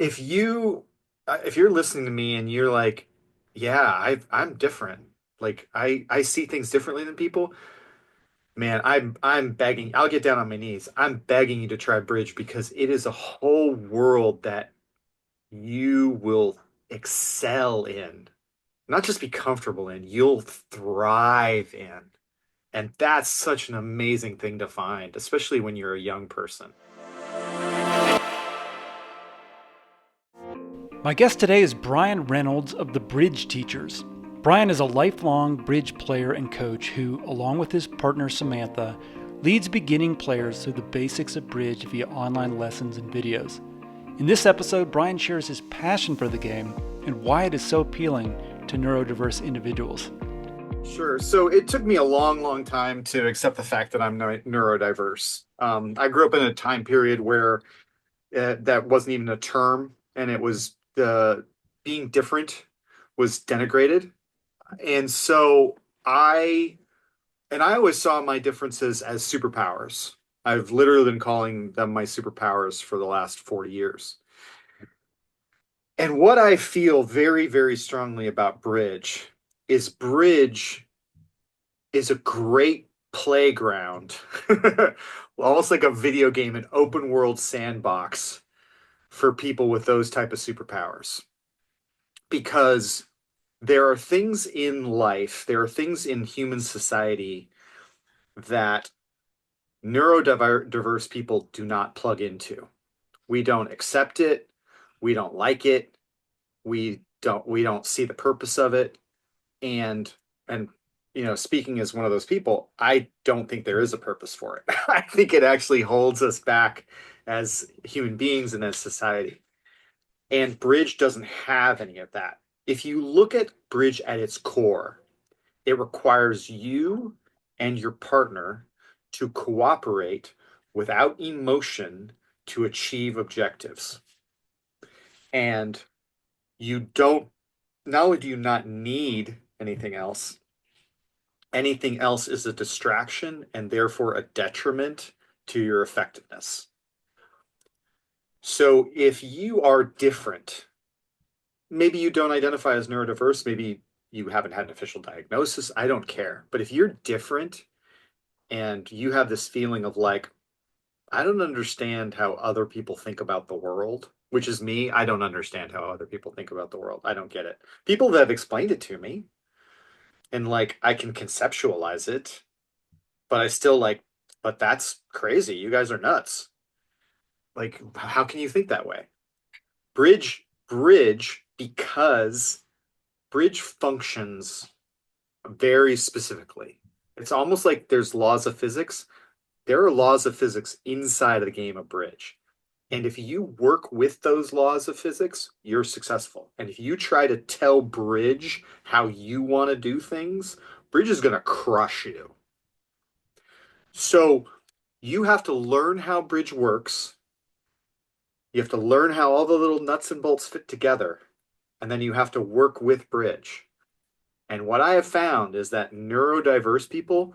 if you if you're listening to me and you're like, yeah, I'm different. Like I see things differently than people. Man, I'm begging. I'll get down on my knees. I'm begging you to try Bridge because it is a whole world that you will excel in. Not just be comfortable in, you'll thrive in. And that's such an amazing thing to find, especially when you're a young person. My guest today is Brian Reynolds of the Bridge Teachers. Brian is a lifelong bridge player and coach who, along with his partner Samantha, leads beginning players through the basics of bridge via online lessons and videos. In this episode, Brian shares his passion for the game and why it is so appealing to neurodiverse individuals. Sure. So it took me a long, long time to accept the fact that I'm neurodiverse. I grew up in a time period where that wasn't even a term, and it was being different was denigrated. And so I I always saw my differences as superpowers. I've literally been calling them my superpowers for the last 40 years. And what I feel very, very strongly about Bridge is a great playground, almost like a video game, an open world sandbox for people with those type of superpowers. Because there are things in life, there are things in human society that neurodiverse people do not plug into. We don't accept it. We don't like it. We don't see the purpose of it. And speaking as one of those people, I don't think there is a purpose for it. I think it actually holds us back as human beings and as society. And Bridge doesn't have any of that. If you look at Bridge at its core, it requires you and your partner to cooperate without emotion to achieve objectives. And you don't, not only do you not need anything else is a distraction and therefore a detriment to your effectiveness. So if you are different, maybe you don't identify as neurodiverse, maybe you haven't had an official diagnosis, I don't care. But if you're different and you have this feeling of like, I don't understand how other people think about the world, which is me. I don't understand how other people think about the world. I don't get it. People that have explained it to me and like I can conceptualize it, but I still like, but that's crazy. You guys are nuts. Like, how can you think that way? Because Bridge functions very specifically. It's almost like there's laws of physics. There are laws of physics inside of the game of Bridge. And if you work with those laws of physics, you're successful. And if you try to tell Bridge how you want to do things, Bridge is going to crush you. So you have to learn how Bridge works. You have to learn how all the little nuts and bolts fit together. And then you have to work with Bridge. And what I have found is that neurodiverse people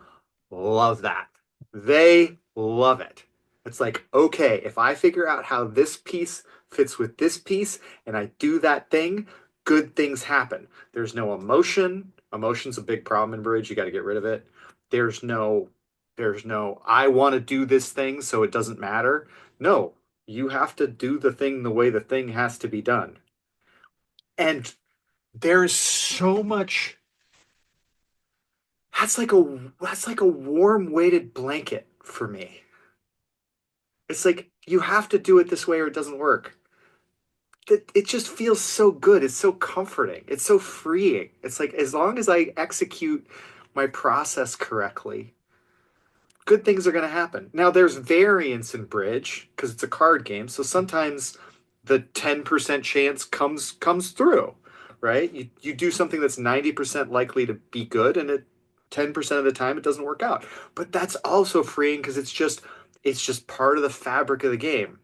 love that. They love it. It's like, okay, if I figure out how this piece fits with this piece and I do that thing, good things happen. There's no emotion. Emotion's a big problem in Bridge. You got to get rid of it. There's no, I want to do this thing, so it doesn't matter. No, you have to do the thing the way the thing has to be done. And there's so much that's like a warm weighted blanket for me. It's like you have to do it this way or it doesn't work. It just feels so good. It's so comforting. It's so freeing. It's like as long as I execute my process correctly, good things are going to happen. Now there's variance in Bridge because it's a card game, so sometimes the 10% chance comes through, right? You do something that's 90% likely to be good and it 10% of the time it doesn't work out. But that's also freeing because it's just part of the fabric of the game.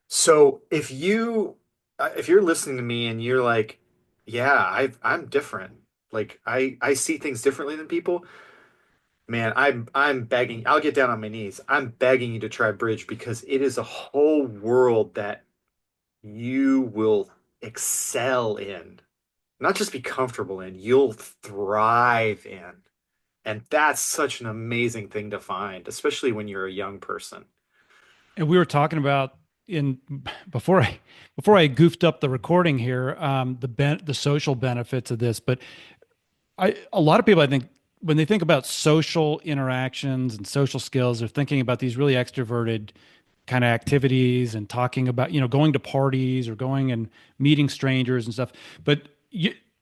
So if you're listening to me and you're like, yeah, I'm different. Like I see things differently than people. Man, I'm begging. I'll get down on my knees. I'm begging you to try Bridge because it is a whole world that you will excel in, not just be comfortable in, you'll thrive in. And that's such an amazing thing to find, especially when you're a young person. And we were talking about in before I goofed up the recording here, the social benefits of this. But a lot of people, I think, when they think about social interactions and social skills, they're thinking about these really extroverted kind of activities and talking about, going to parties or going and meeting strangers and stuff. But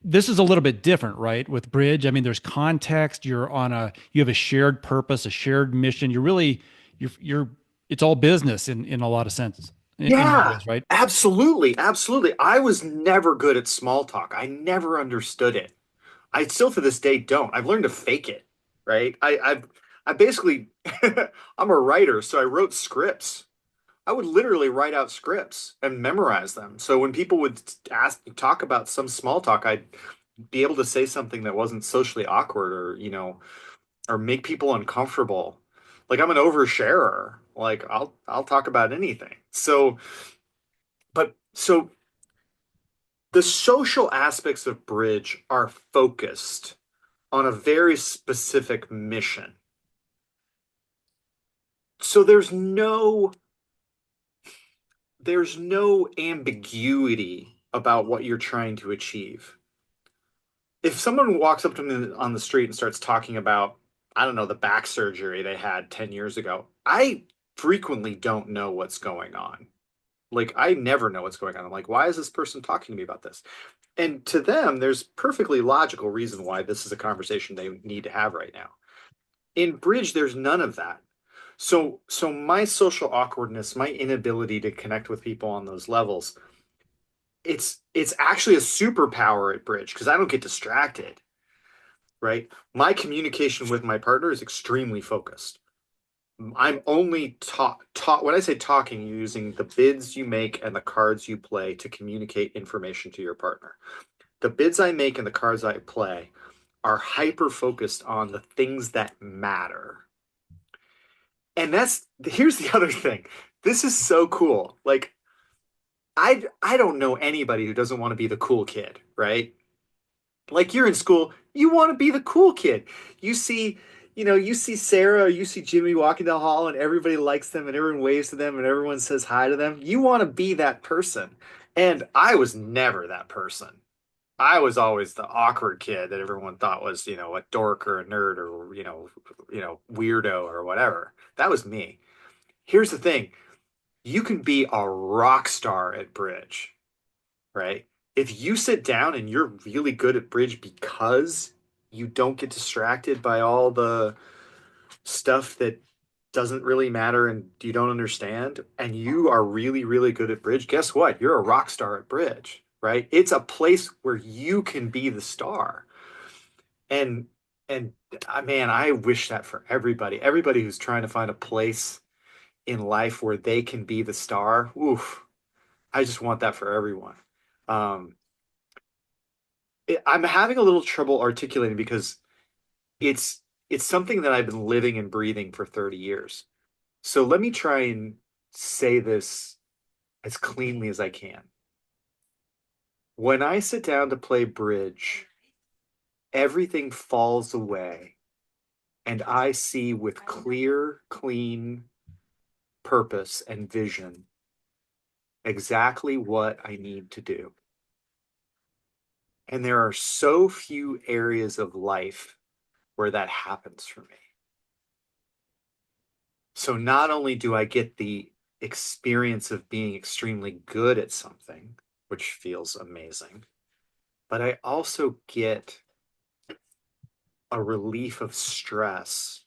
this is a little bit different, right? With bridge, I mean, there's context. You have a shared purpose, a shared mission. You're, it's all business in a lot of senses, in many Yeah, ways, right? absolutely. Absolutely. I was never good at small talk. I never understood it. I still to this day don't. I've learned to fake it, right? I basically I'm a writer, so I wrote scripts. I would literally write out scripts and memorize them. So when people would talk about some small talk, I'd be able to say something that wasn't socially awkward or, or make people uncomfortable. Like I'm an oversharer. Like I'll talk about anything. So the social aspects of bridge are focused on a very specific mission. So there's no ambiguity about what you're trying to achieve. If someone walks up to me on the street and starts talking about, I don't know, the back surgery they had 10 years ago, I frequently don't know what's going on. Like, I never know what's going on. I'm like, why is this person talking to me about this? And to them, there's perfectly logical reason why this is a conversation they need to have right now. In bridge, there's none of that. So my social awkwardness, my inability to connect with people on those levels, it's actually a superpower at bridge because I don't get distracted, right? My communication with my partner is extremely focused. I'm only taught when I say talking, you're using the bids you make and the cards you play to communicate information to your partner. The bids I make and the cards I play are hyper focused on the things that matter. And here's the other thing. This is so cool. Like I don't know anybody who doesn't want to be the cool kid, right? Like you're in school, you want to be the cool kid. You see, you see Sarah or you see Jimmy walking down the hall and everybody likes them and everyone waves to them and everyone says hi to them. You want to be that person. And I was never that person. I was always the awkward kid that everyone thought was, a dork or a nerd or, weirdo or whatever. That was me. Here's the thing. You can be a rock star at bridge, right? If you sit down and you're really good at bridge because you don't get distracted by all the stuff that doesn't really matter and you don't understand, and you are really, really good at bridge, guess what? You're a rock star at bridge, right? It's a place where you can be the star. And and man, I wish that for everybody. Everybody who's trying to find a place in life where they can be the star. Oof, I just want that for everyone. Um, I'm having a little trouble articulating because it's it's something that I've been living and breathing for 30 years. So let me try and say this as cleanly as I can. When I sit down to play bridge, everything falls away and I see with clear, clean purpose and vision exactly what I need to do. And there are so few areas of life where that happens for me. So not only do I get the experience of being extremely good at something, which feels amazing, but I also get a relief of stress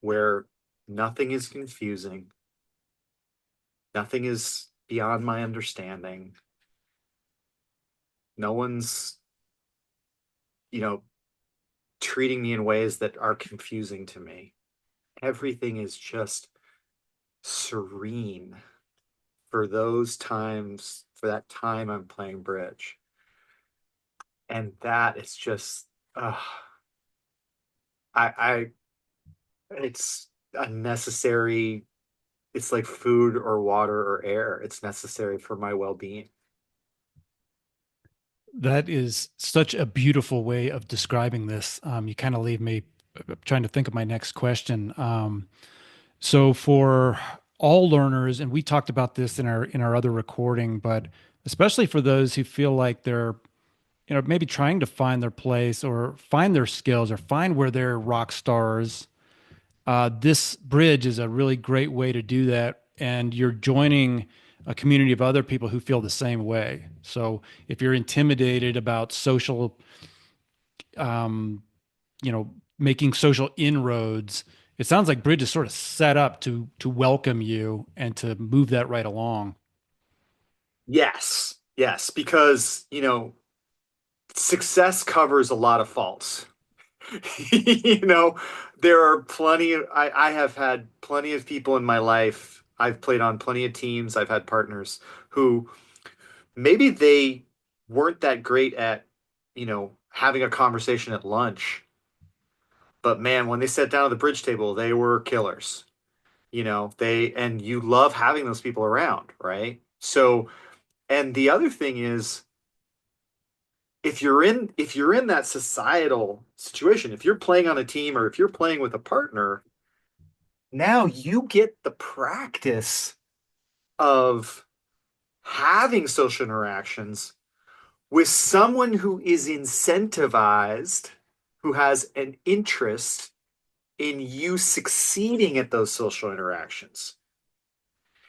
where nothing is confusing, nothing is beyond my understanding. No one's, you know, treating me in ways that are confusing to me. Everything is just serene for that time I'm playing bridge. And that is just, uh, I, it's a necessary It's like food or water or air. It's necessary for my well-being. That is such a beautiful way of describing this. You kind of leave me trying to think of my next question. So for all learners, and we talked about this in our other recording, but especially for those who feel like they're, maybe trying to find their place or find their skills or find where they're rock stars, this bridge is a really great way to do that. And you're joining a community of other people who feel the same way. So if you're intimidated about social, um, making social inroads, it sounds like Bridge is sort of set up to welcome you and to move that right along. Yes, yes, because, success covers a lot of faults. You know, there are I have had plenty of people in my life. I've played on plenty of teams. I've had partners who maybe they weren't that great at, having a conversation at lunch. But man, when they sat down at the bridge table, they were killers. And you love having those people around, right? So, and the other thing is, if you're in that societal situation, if you're playing on a team or if you're playing with a partner, now you get the practice of having social interactions with someone who is incentivized, who has an interest in you succeeding at those social interactions.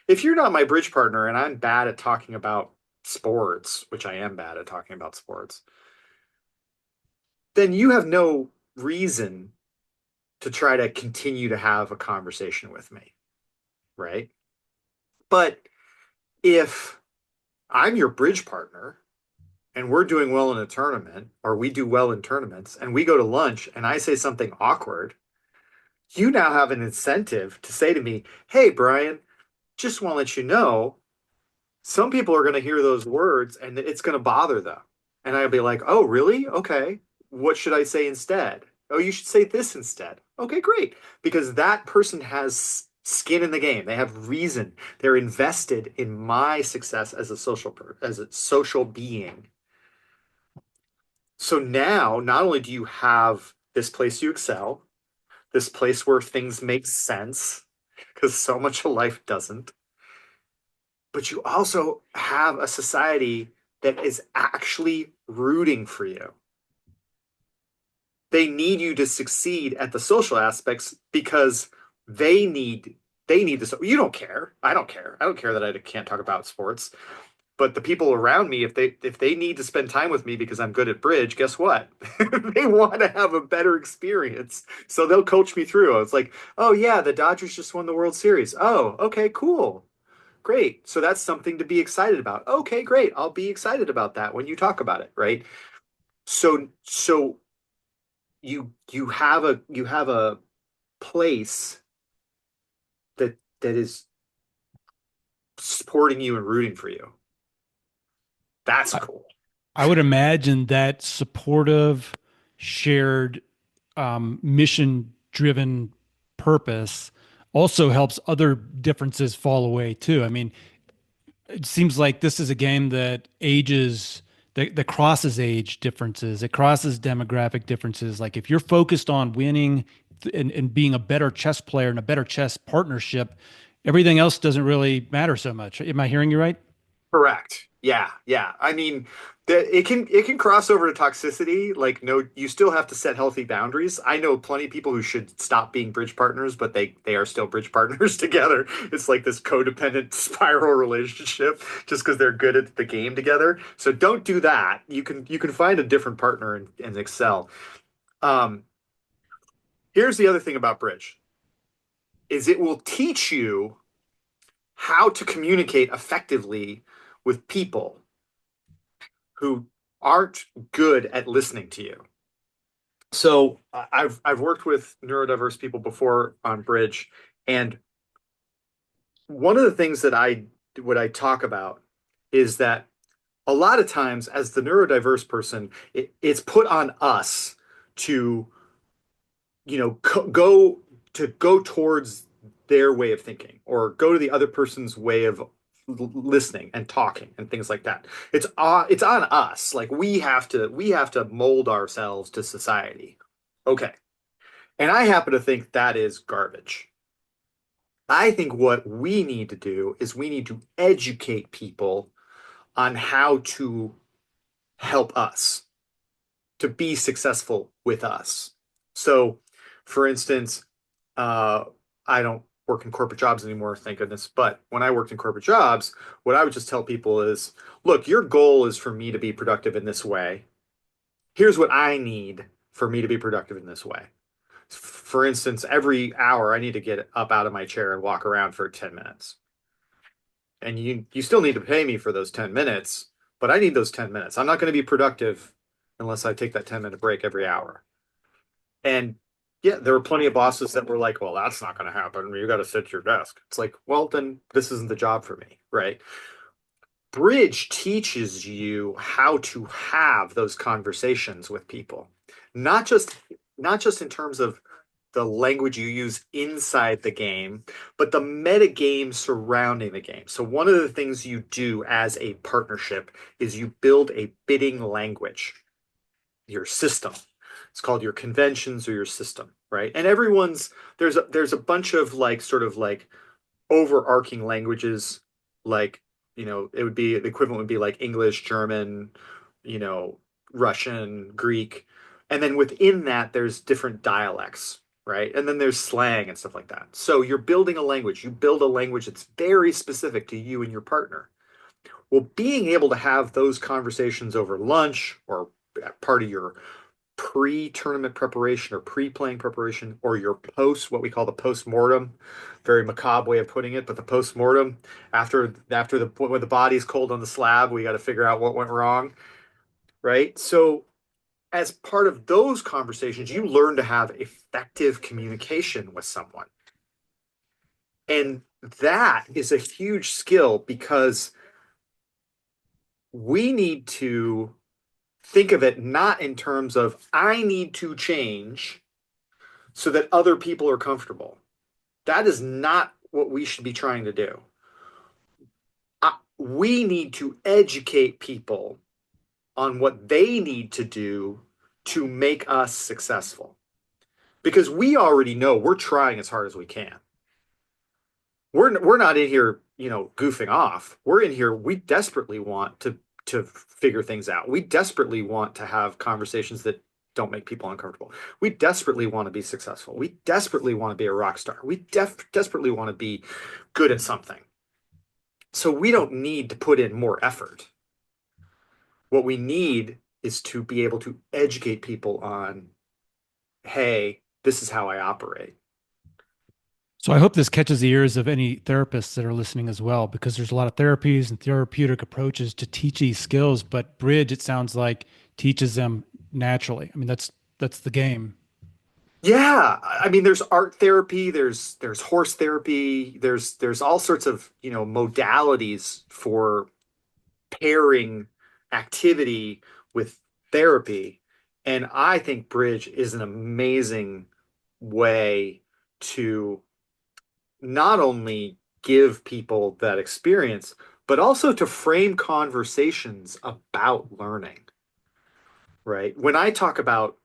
If you're not my bridge partner and I'm bad at talking about sports, which I am bad at talking about sports, then you have no reason to try to continue to have a conversation with me, right? But if I'm your bridge partner and we're doing well in a tournament, or we do well in tournaments, and we go to lunch and I say something awkward, you now have an incentive to say to me, "Hey, Brian, just want to let you know, some people are going to hear those words and it's going to bother them." And I'll be like, "Oh, really? Okay. What should I say instead?" "Oh, you should say this instead." "Okay, great." Because that person has skin in the game. They have reason. They're invested in my success as as a social being. So now, not only do you have this place you excel, this place where things make sense, because so much of life doesn't, but you also have a society that is actually rooting for you. They need you to succeed at the social aspects because they need they need this. You don't care. I don't care. I don't care that I can't talk about sports. But the people around me, if they need to spend time with me because I'm good at bridge, guess what? They want to have a better experience. So they'll coach me through. It's like, "Oh yeah, the Dodgers just won the World Series. Oh, okay, cool. Great. So that's something to be excited about. Okay, great. I'll be excited about that when you talk about it, right?" So you have a place that is supporting you and rooting for you. That's I, cool. I would imagine that supportive, shared, mission driven purpose also helps other differences fall away too. I mean, it seems like this is a game that crosses age differences. It crosses demographic differences. Like if you're focused on winning and being a better chess player and a better chess partnership, everything else doesn't really matter so much. Am I hearing you right? Correct. Yeah, yeah. I mean, it can cross over to toxicity. Like, no, you still have to set healthy boundaries. I know plenty of people who should stop being bridge partners, but they are still bridge partners together. It's like this codependent spiral relationship just because they're good at the game together. So don't do that. You can find a different partner and excel. Um, Here's the other thing about bridge is it will teach you how to communicate effectively with people who aren't good at listening to you. So I've worked with neurodiverse people before on bridge, and one of the things that I talk about is that a lot of times as the neurodiverse person, it's put on us to go towards their way of thinking or go to the other person's way of listening and talking and things like that. It's on us. Like we have to mold ourselves to society. Okay. And I happen to think that is garbage. I think what we need to do is we need to educate people on how to help us to be successful with us. So, for instance, uh, I don't work in corporate jobs anymore, thank goodness. But when I worked in corporate jobs, what I would just tell people is, look, your goal is for me to be productive in this way. Here's what I need for me to be productive in this way. For instance, every hour I need to get up out of my chair and walk around for 10 minutes. And you still need to pay me for those 10 minutes, but I need those 10 minutes. I'm not going to be productive unless I take that 10-minute break every hour. And yeah, there were plenty of bosses that were like, well, that's not going to happen. You got to sit at your desk. It's like, well, then this isn't the job for me, right? Bridge teaches you how to have those conversations with people, not just not just in terms of the language you use inside the game, but the meta game surrounding the game. So one of the things you do as a partnership is you build a bidding language, your system. It's called your conventions or your system, right? And everyone's there's a bunch of like sort of like overarching languages, like it would be the equivalent would be like English, German, you know, Russian, Greek, and then within that there's different dialects, right? And then there's slang and stuff like that. So you're building a language. You build a language that's very specific to you and your partner. Well, being able to have those conversations over lunch or part of your pre-tournament preparation or pre-playing preparation or your post, what we call the post-mortem, very macabre way of putting it, but the post-mortem after the when the body's cold on the slab, we got to figure out what went wrong, right? So as part of those conversations, you learn to have effective communication with someone. And that is a huge skill because we need to think of it not in terms of I need to change so that other people are comfortable. That is not what we should be trying to do. We need to educate people on what they need to do to make us successful. Because we already know we're trying as hard as we can. We're not in here, goofing off. We're in here, we desperately want to figure things out. We desperately want to have conversations that don't make people uncomfortable. We desperately want to be successful. We desperately want to be a rock star. We desperately want to be good at something. So we don't need to put in more effort. What we need is to be able to educate people on, hey, this is how I operate. So I hope this catches the ears of any therapists that are listening as well, because there's a lot of therapies and therapeutic approaches to teach these skills, but Bridge, it sounds like, teaches them naturally. I mean, that's the game. Yeah, I mean, there's art therapy, there's horse therapy, there's all sorts of modalities for pairing activity with therapy, and I think bridge is an amazing way to not only give people that experience, but also to frame conversations about learning, right? When I talk about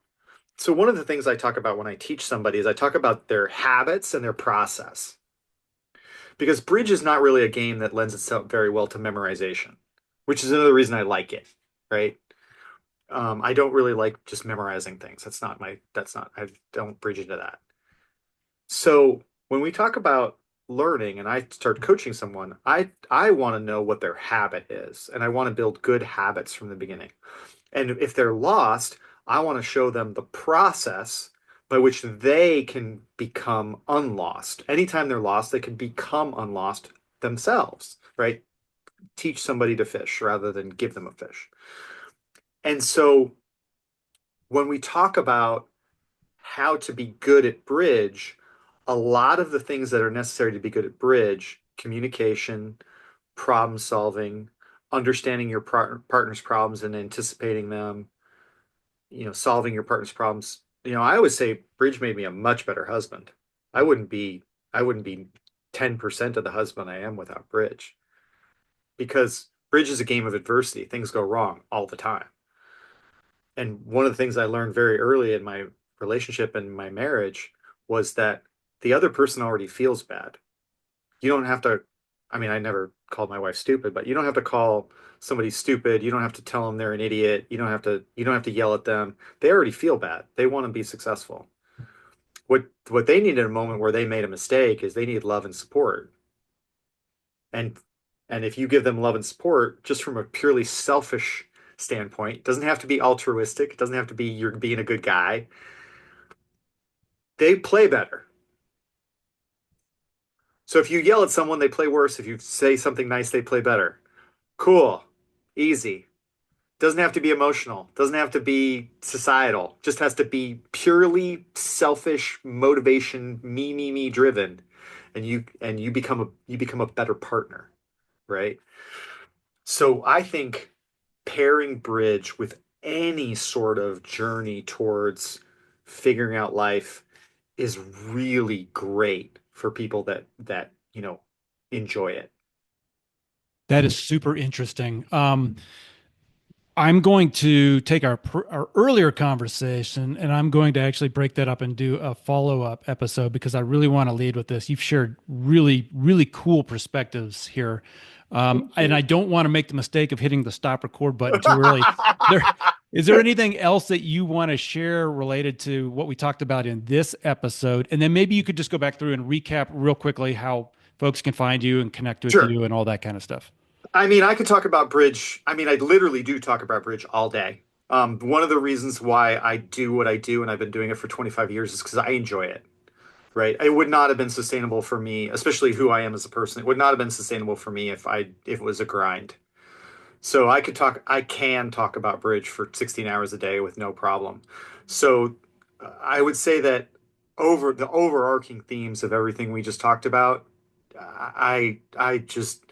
So one of the things I talk about when I teach somebody is I talk about their habits and their process. Because bridge is not really a game that lends itself very well to memorization, which is another reason I like it, right? I don't really like just memorizing things. I don't bridge into that. So when we talk about learning and I start coaching someone, I want to know what their habit is, and I want to build good habits from the beginning. And if they're lost, I want to show them the process by which they can become unlost. Anytime they're lost, they can become unlost themselves, right? Teach somebody to fish rather than give them a fish. And so when we talk about how to be good at bridge, a lot of the things that are necessary to be good at bridge, communication, problem solving, understanding your partner's problems and anticipating them, solving your partner's problems. I always say bridge made me a much better husband. I wouldn't be I wouldn't be 10% of the husband I am without bridge. Because bridge is a game of adversity. Things go wrong all the time. And one of the things I learned very early in my relationship and my marriage was that the other person already feels bad. You don't have to, I mean, I never called my wife stupid, but you don't have to call somebody stupid. You don't have to tell them they're an idiot. You don't have to yell at them. They already feel bad. They want to be successful. What they need in a moment where they made a mistake is they need love and support. And and if you give them love and support just from a purely selfish standpoint, it doesn't have to be altruistic. It doesn't have to be you're being a good guy. They play better. So if you yell at someone, they play worse. If you say something nice, they play better. Cool. Easy. Doesn't have to be emotional. Doesn't have to be societal. Just has to be purely selfish motivation, me driven. And you become a better partner, right? So I think pairing bridge with any sort of journey towards figuring out life is really great for people that enjoy it. That is super interesting. I'm going to take our earlier conversation and I'm going to actually break that up and do a follow-up episode because I really want to lead with this. You've shared really, really cool perspectives here. And I don't want to make the mistake of hitting the stop record button too early. There, is there anything else that you want to share related to what we talked about in this episode? And then maybe you could just go back through and recap real quickly how folks can find you and connect with Sure. you and all that kind of stuff. I mean, I could talk about bridge. I mean, I literally do talk about bridge all day. One of the reasons why I do what I do, and I've been doing it for 25 years, is because I enjoy it, right? It would not have been sustainable for me, especially who I am as a person. It would not have been sustainable for me if it was a grind. So I can talk about bridge for 16 hours a day with no problem. So I would say that over the overarching themes of everything we just talked about, I just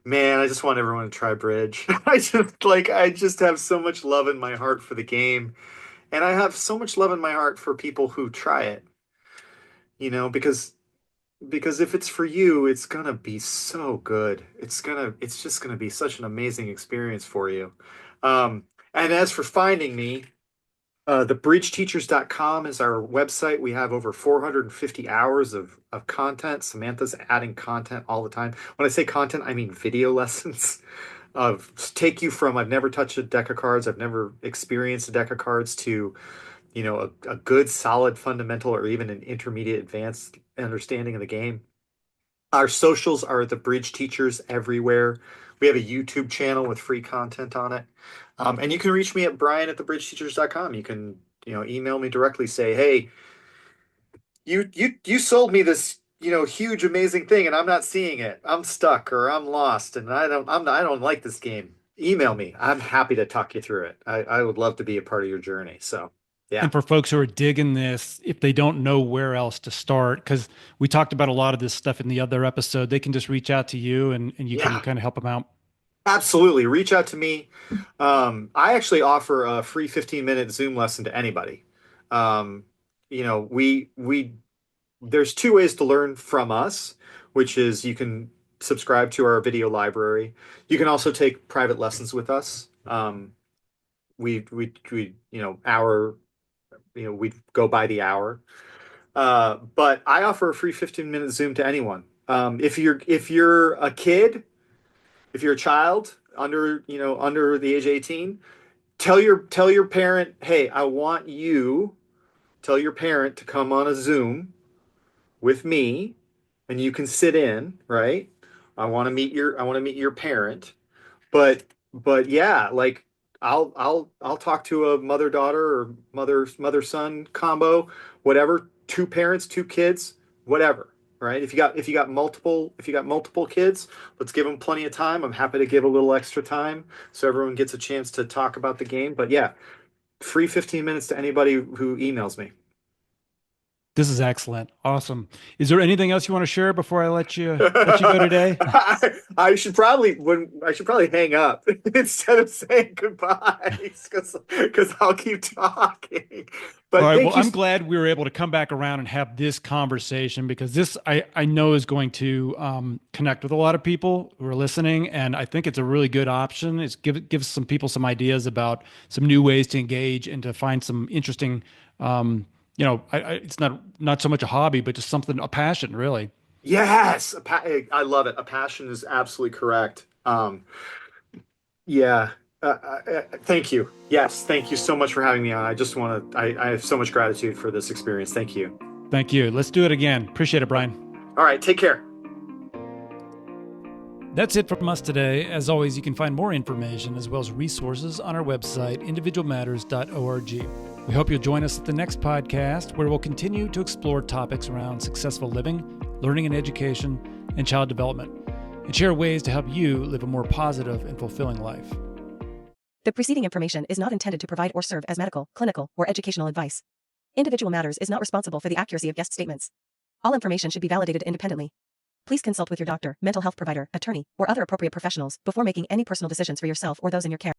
man, I just want everyone to try bridge. I just have so much love in my heart for the game, and I have so much love in my heart for people who try it, because if it's for you, it's gonna be so good. It's just gonna be such an amazing experience for you. And as for finding me, thebridgeteachers.com is our website. We have over 450 hours of content. Samantha's adding content all the time. When I say content, I mean video lessons of take you from I've never touched a deck of cards, I've never experienced a deck of cards to, a good solid fundamental or even an intermediate advanced understanding of the game. Our socials are the Bridge Teachers everywhere. We have a YouTube channel with free content on it. And you can reach me at brian at thebridgeteachers.com. You can, email me directly, say, hey, you sold me this, huge, amazing thing, and I'm not seeing it. I'm stuck or I'm lost and I don't like this game. Email me. I'm happy to talk you through it. I would love to be a part of your journey. So yeah. And for folks who are digging this, if they don't know where else to start, because we talked about a lot of this stuff in the other episode, they can just reach out to you and you can Yeah. kind of help them out. Absolutely. Reach out to me. I actually offer a free 15-minute Zoom lesson to anybody. Um, we there's two ways to learn from us, which is you can subscribe to our video library. You can also take private lessons with us. We we go by the hour. But I offer a free 15-minute Zoom to anyone. If you're a kid, if you're a child under the age of 18, tell your parent, hey, I want you, tell your parent to come on a Zoom with me and you can sit in, right? I want to meet your parent. But yeah, like I'll talk to a mother-daughter or mother-son combo, whatever, two parents, two kids, whatever, right? If you got multiple kids, let's give them plenty of time. I'm happy to give a little extra time so everyone gets a chance to talk about the game. But yeah, free 15 minutes to anybody who emails me. This is excellent. Awesome. Is there anything else you want to share before I let you go today? I should probably hang up instead of saying goodbye because I'll keep talking. All But right. Well, thank you. I'm glad we were able to come back around and have this conversation because this I know is going to connect with a lot of people who are listening, and I think it's a really good option. Gives some people some ideas about some new ways to engage and to find some interesting. It's not so much a hobby, but just something, a passion, really. Yes, I love it. A passion is absolutely correct. Yeah. Thank you. Yes, thank you so much for having me on. I have so much gratitude for this experience. Thank you. Thank you. Let's do it again. Appreciate it, Brian. All right, take care. That's it from us today. As always, you can find more information as well as resources on our website, individualmatters.org. We hope you'll join us at the next podcast, where we'll continue to explore topics around successful living, learning and education, and child development, and share ways to help you live a more positive and fulfilling life. The preceding information is not intended to provide or serve as medical, clinical, or educational advice. Individual Matters is not responsible for the accuracy of guest statements. All information should be validated independently. Please consult with your doctor, mental health provider, attorney, or other appropriate professionals before making any personal decisions for yourself or those in your care.